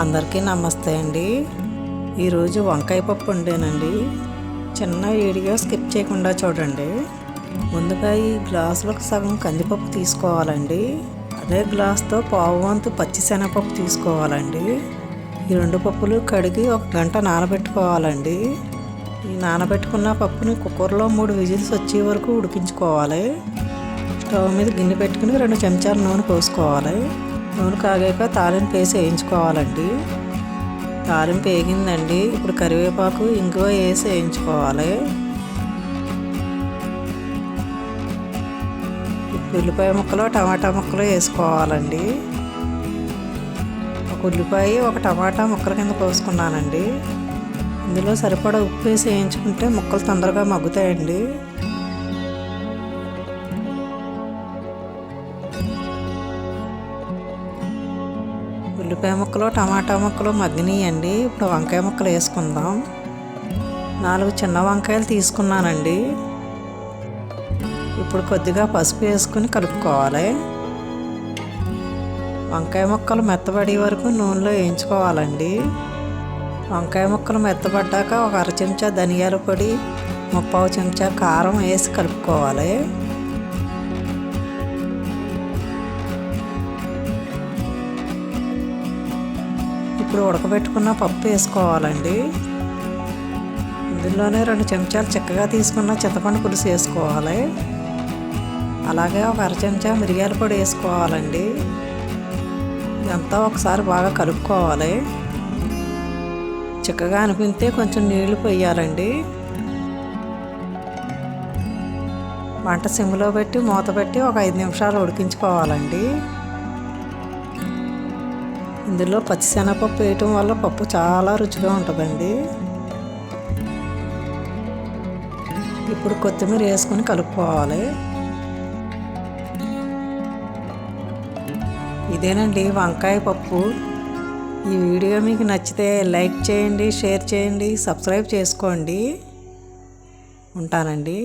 అందరికీ నమస్తే అండి. ఈరోజు వంకాయ పప్పు వండానండి. చిన్న వీడియో స్కిప్ చేయకుండా చూడండి. ముందుగా ఈ గ్లాసులకు సగం కందిపప్పు తీసుకోవాలండి. అదే గ్లాస్తో పావు వంతు పచ్చిశనగపప్పు తీసుకోవాలండి. ఈ రెండు పప్పులు కడిగి 1 గంట నానబెట్టుకోవాలండి. ఈ నానబెట్టుకున్న పప్పుని కుక్కర్లో 3 విజిల్స్ వచ్చే వరకు ఉడికించుకోవాలి. స్టవ్ మీద గిన్నె పెట్టుకుని 2 చెంచాల నూనె పోసుకోవాలి. నూనె కాగాక తాలింపు వేసి వేయించుకోవాలండి. తాలింపు వేగిందండి. ఇప్పుడు కరివేపాకు ఇంగువ వేసి వేయించుకోవాలి. ఉల్లిపాయ ముక్కలు టమాటా ముక్కలు వేసుకోవాలండి. ఒక ఉల్లిపాయ ఒక టమాటా ముక్కల కింద కోసుకున్నానండి. ఇందులో సరిపడా ఉప్పు వేసి వేయించుకుంటే ముక్కలు తొందరగా మగ్గుతాయండి. ఉల్లిపాయ ముక్కలు టమాటా ముక్కలు మగ్గినాయండి. ఇప్పుడు వంకాయ ముక్కలు వేసుకుందాం. 4 చిన్న వంకాయలు తీసుకున్నానండి. ఇప్పుడు కొద్దిగా పసుపు వేసుకుని కలుపుకోవాలి. వంకాయ ముక్కలు మెత్తబడే వరకు నూనెలో వేయించుకోవాలండి. వంకాయ ముక్కలు మెత్తబడ్డాక ఒక 1/2 చెంచా ధనియాల పొడి 3/4 చెంచా కారం వేసి కలుపుకోవాలి. ఇప్పుడు ఉడకబెట్టుకున్న పప్పు వేసుకోవాలండి. ఇందులోనే 2 చెంచాలు చిక్కగా తీసుకున్న చింతపండు పులుసు వేసుకోవాలి. అలాగే ఒక 1/2 చెంచా మిరియాల పొడి వేసుకోవాలండి. ఇదంతా ఒకసారి బాగా కలుపుకోవాలి. చిక్కగా అనిపిస్తే కొంచెం నీళ్లు పోయాలండి. వంట సిమ్లో పెట్టి మూత పెట్టి ఒక 5 నిమిషాలు ఉడికించుకోవాలండి. ఇందులో పచ్చిశనగపప్పు వేయటం వల్ల పప్పు చాలా రుచిగా ఉంటుందండి. ఇప్పుడు కొత్తిమీర వేసుకొని కలుపుకోవాలి. ఇదేనండి వంకాయ పప్పు. ఈ వీడియో మీకు నచ్చితే లైక్ చేయండి, షేర్ చేయండి, సబ్స్క్రైబ్ చేసుకోండి. ఉంటానండి.